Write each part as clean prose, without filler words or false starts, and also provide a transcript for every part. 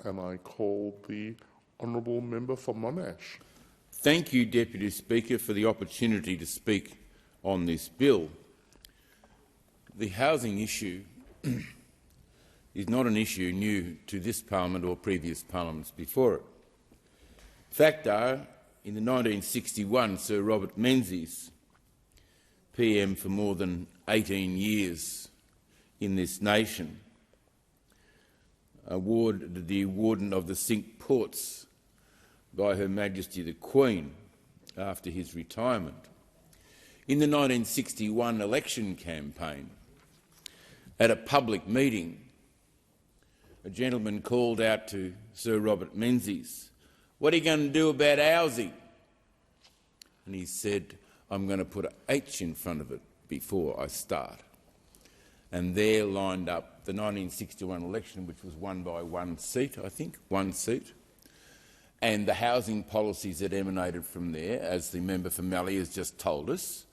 and I call the honourable member for Monash. Thank you, Deputy Speaker, for the opportunity to speak on this bill. The housing issue is not an issue new to this parliament or previous parliaments before it. Fact are, in the 1961, Sir Robert Menzies, PM for more than 18 years in this nation, awarded the Warden of the Cinque Ports by Her Majesty the Queen after his retirement. In the 1961 election campaign, at a public meeting, a gentleman called out to Sir Robert Menzies, "What are you going to do about housing?" And he said, "I'm going to put an H in front of it before I start." And there lined up the 1961 election, which was won by one seat, I think, one seat, and the housing policies that emanated from there, as the member for Mallee has just told us,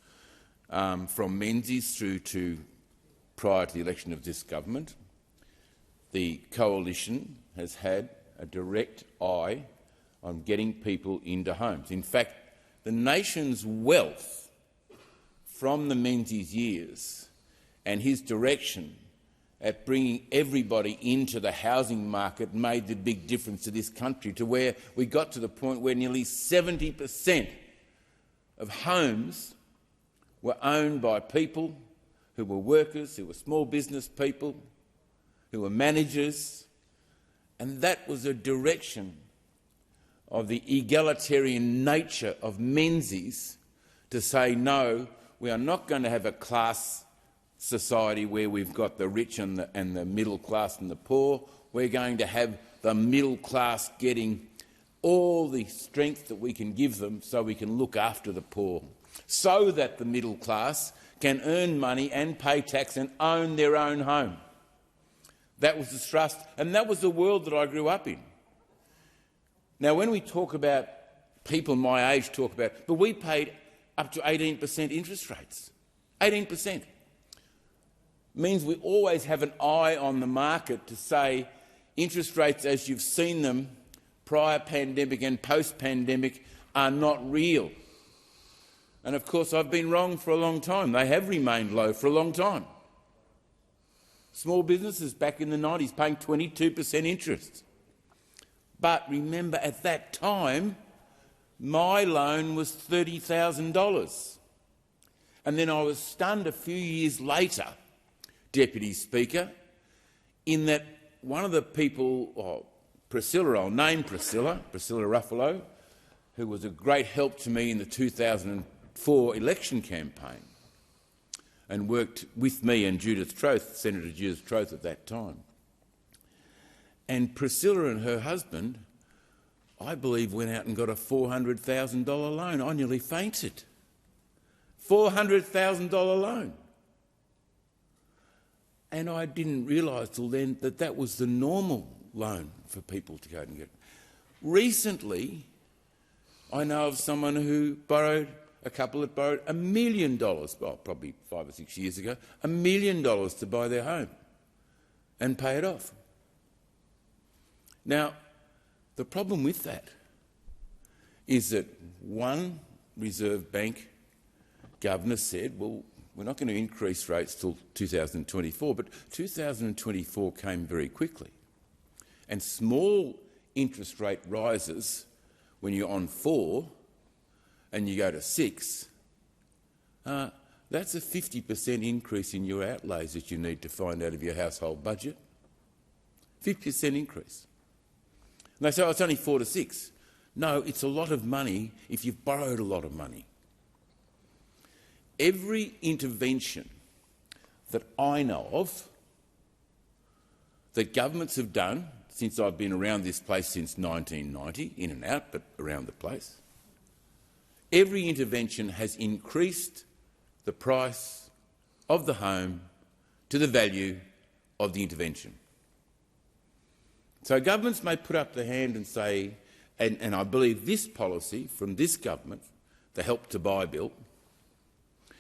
from Menzies through to prior to the election of this government. The coalition has had a direct eye on getting people into homes. In fact, the nation's wealth from the Menzies years and his direction at bringing everybody into the housing market made the big difference to this country, to where we got to the point where nearly 70% of homes were owned by people who were workers, who were small business people, who were managers, and that was a direction of the egalitarian nature of Menzies to say, no, we are not going to have a class society where we've got the rich and the middle class and the poor. We're going to have the middle class getting all the strength that we can give them so we can look after the poor, so that the middle class can earn money and pay tax and own their own home. That was the thrust, and that was the world that I grew up in. Now, when we talk about, people my age talk about, but we paid up to 18% interest rates. 18%. Means we always have an eye on the market to say interest rates as you've seen them prior pandemic and post-pandemic are not real. And of course I've been wrong for a long time. They have remained low for a long time. Small businesses back in the 90s paying 22% interest. But remember, at that time, my loan was $30,000. And then I was stunned a few years later, Deputy Speaker, in that one of the people, Priscilla, I'll name Priscilla Ruffalo, who was a great help to me in the 2004 election campaign and worked with me and Judith Troth, Senator Judith Troth at that time. And Priscilla and her husband, I believe, went out and got a $400,000 loan. I nearly fainted. $400,000 loan. And I didn't realise till then that that was the normal loan for people to go and get. Recently, I know of someone who borrowed, a couple that borrowed $1 million, well, probably 5 or 6 years ago, $1 million to buy their home and pay it off. Now, the problem with that is that one Reserve Bank governor said, well, we're not going to increase rates till 2024, but 2024 came very quickly. And small interest rate rises when you're on 4 and you go to 6, that's a 50% increase in your outlays that you need to find out of your household budget. 50% increase. And they say, oh, it's only 4 to 6. No, it's a lot of money if you've borrowed a lot of money. Every intervention that I know of that governments have done since I've been around this place since 1990, in and out, but around the place, every intervention has increased the price of the home to the value of the intervention. So governments may put up their hand and say, and I believe this policy from this government, the Help to Buy bill,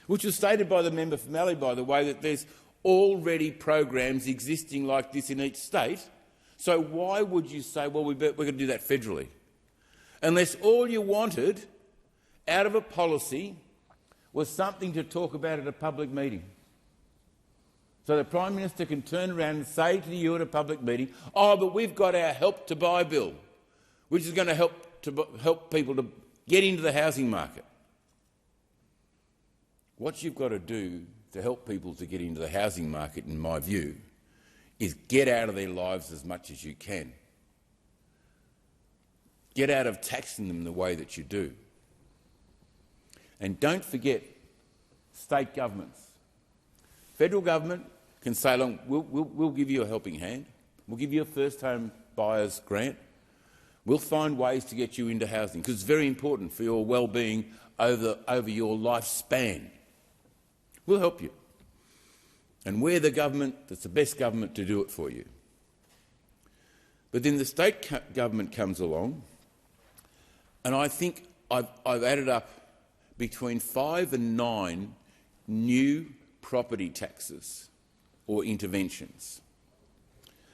which was stated by the member for Mallee, by the way, that there's already programs existing like this in each state, So why would you say, well, we're going to do that federally? Unless all you wanted out of a policy was something to talk about at a public meeting. So the Prime Minister can turn around and say to you at a public meeting, oh, but we've got our Help to Buy bill, which is going to help people to get into the housing market. What you've got to do to help people to get into the housing market, in my view, is get out of their lives as much as you can. Get out of taxing them the way that you do. And don't forget state governments. Federal government can say, look, we'll give you a helping hand. We'll give you a first home buyer's grant. We'll find ways to get you into housing, because it's very important for your well-being over your lifespan. We'll help you. And we're the government that's the best government to do it for you. But then the state government comes along, and I think I've added up between 5 and 9 new property taxes or interventions.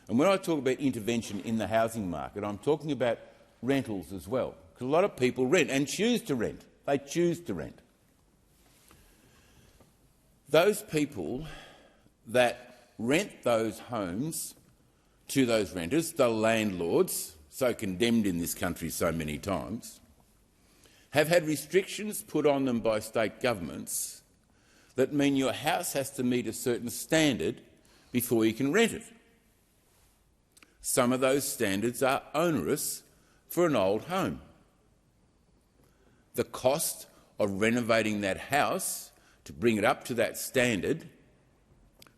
And when I talk about intervention in the housing market, I'm talking about rentals as well, because a lot of people rent and choose to rent. They choose to rent. Those people that rent those homes to those renters, the landlords, so condemned in this country so many times, have had restrictions put on them by state governments that mean your house has to meet a certain standard before you can rent it. Some of those standards are onerous for an old home. The cost of renovating that house to bring it up to that standard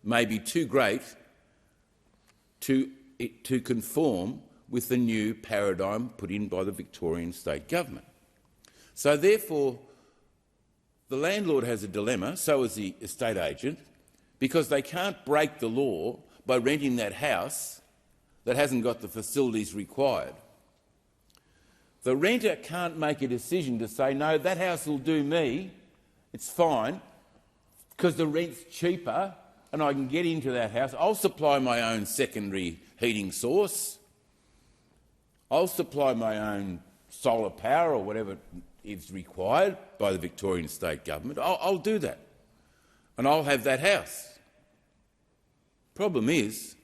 may be too great to conform with the new paradigm put in by the Victorian state government. So therefore, the landlord has a dilemma, so has the estate agent, because they can't break the law by renting that house that hasn't got the facilities required. The renter can't make a decision to say, no, that house will do me, it's fine, because the rent's cheaper and I can get into that house. I'll supply my own secondary heating source. I'll supply my own solar power or whatever is required by the Victorian state government. I'll do that, and I'll have that house. Problem is,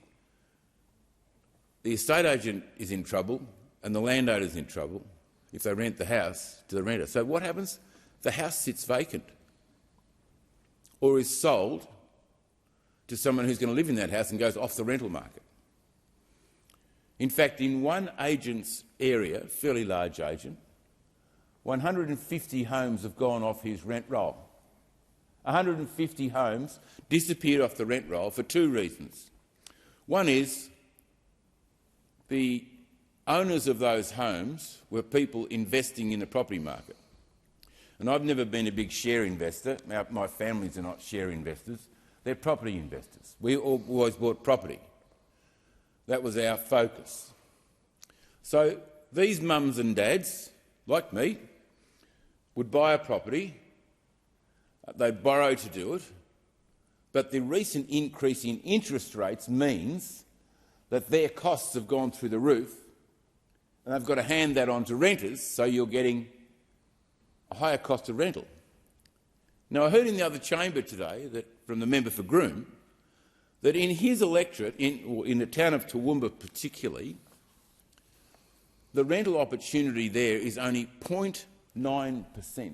the estate agent is in trouble and the landowner is in trouble if they rent the house to the renter. So what happens? The house sits vacant or is sold to someone who's going to live in that house and goes off the rental market. In fact, in one agent's area, fairly large agent, 150 homes have gone off his rent roll. 150 homes disappeared off the rent roll for 2 reasons. One is the owners of those homes were people investing in the property market. And I've never been a big share investor. My families are not share investors. They're property investors. We always bought property. That was our focus. So these mums and dads, like me, would buy a property, they'd borrow to do it, but the recent increase in interest rates means that their costs have gone through the roof, and they've got to hand that on to renters, so you're getting a higher cost of rental. Now, I heard in the other chamber today, that from the member for Groom, that in his electorate, in the town of Toowoomba particularly, the rental opportunity there is only 0.9%.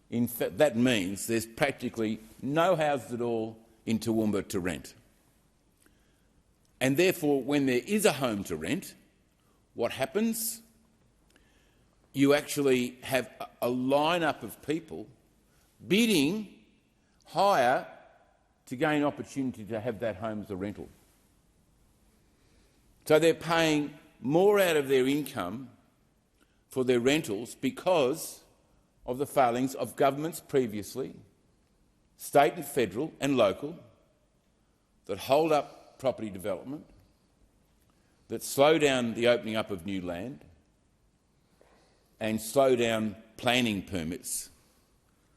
In fact, that means there's practically no houses at all in Toowoomba to rent. And therefore, when there is a home to rent, what happens? You actually have a line-up of people bidding higher to gain opportunity to have that home as a rental. So they're paying more out of their income for their rentals because of the failings of governments previously, state and federal and local, that hold up property development, that slow down the opening up of new land and slow down planning permits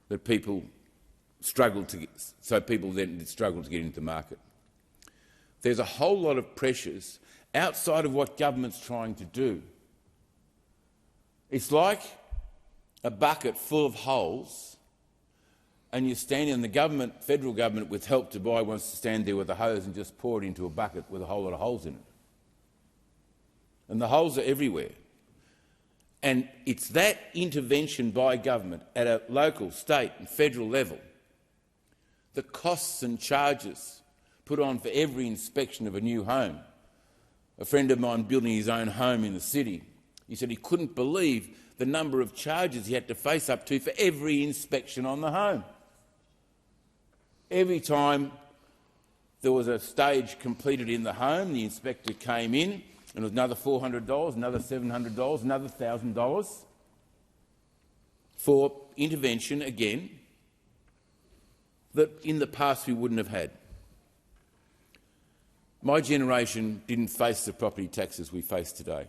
that people struggle to get, so people then struggle to get into the market. there's a whole lot of pressures outside of what government's trying to do. It's like a bucket full of holes, and you're standing, and the government, federal government with Help to Buy, wants to stand there with a hose and just pour it into a bucket with a whole lot of holes in it. And the holes are everywhere. And it's that intervention by government at a local, state and federal level, the costs and charges put on for every inspection of a new home. A friend of mine building his own home in the city, he said he couldn't believe the number of charges he had to face up to for every inspection on the home. Every time there was a stage completed in the home, the inspector came in, and it was another $400, another $700, another $1,000 for intervention, again, that in the past we wouldn't have had. My generation didn't face the property taxes we face today,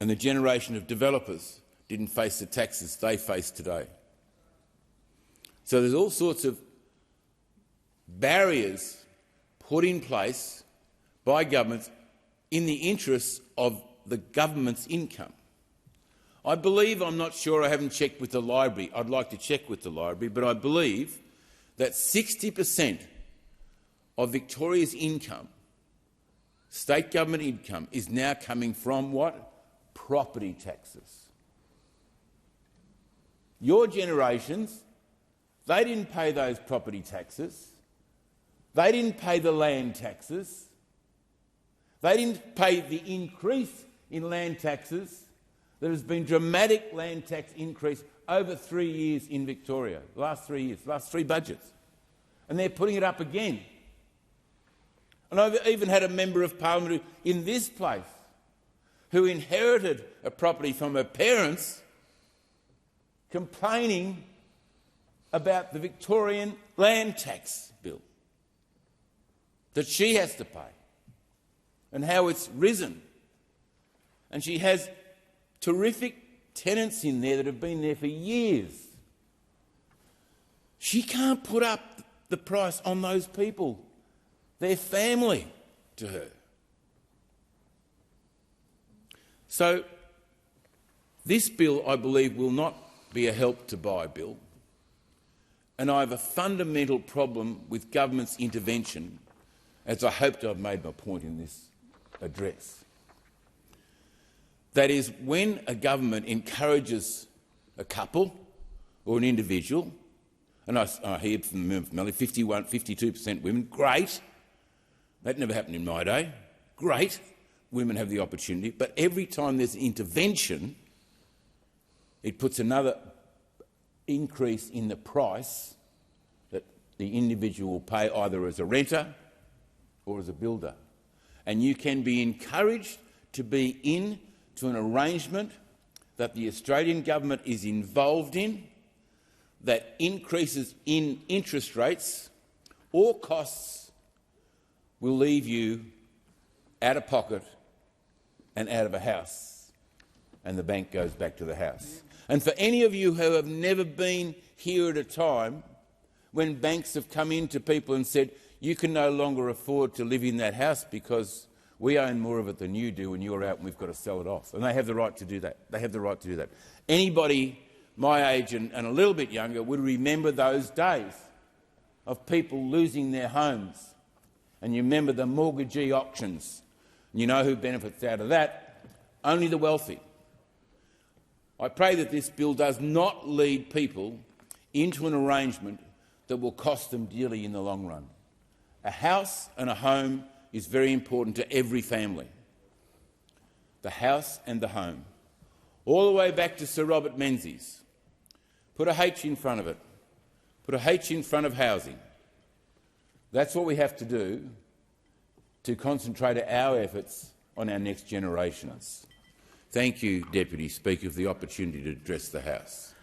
and the generation of developers didn't face the taxes they face today. So there's all sorts of barriers put in place by governments in the interests of the government's income. I believe, I'm not sure, I haven't checked with the library, I'd like to check with the library, but I believe that 60% of Victoria's income, state government income, is now coming from what? Property taxes. Your generations, they didn't pay those property taxes. They didn't pay the land taxes. They didn't pay the increase in land taxes. There has been dramatic land tax increase over 3 years in Victoria, the last 3 years, last three budgets. And they're putting it up again. And I've even had a member of parliament in this place who inherited a property from her parents complaining about the Victorian land tax bill that she has to pay and how it's risen. And she has terrific tenants in there that have been there for years. She can't put up the price on those people, their family, to her. So this bill, I believe, will not be a Help to Buy bill, and I have a fundamental problem with government's intervention, as I hope I've made my point in this address. That is, when a government encourages a couple or an individual, and I hear from the member from Melbourne, 52% women, great. That never happened in my day. Great. Women have the opportunity. But every time there's an intervention, it puts another increase in the price that the individual will pay either as a renter or as a builder. And you can be encouraged to be into an arrangement that the Australian government is involved in that increases in interest rates or costs will leave you out of pocket and out of a house, and the bank goes back to the house. And for any of you who have never been here at a time when banks have come in to people and said, you can no longer afford to live in that house because we own more of it than you do and you're out and we've got to sell it off. And they have the right to do that. They have the right to do that. Anybody my age and a little bit younger would remember those days of people losing their homes. And you remember the mortgagee auctions. You know who benefits out of that? Only the wealthy. I pray that this bill does not lead people into an arrangement that will cost them dearly in the long run. A house and a home is very important to every family. The house and the home. All the way back to Sir Robert Menzies. Put a H in front of it. Put a H in front of housing. That's what we have to do to concentrate our efforts on our next generations. Thank you, Deputy Speaker, for the opportunity to address the House.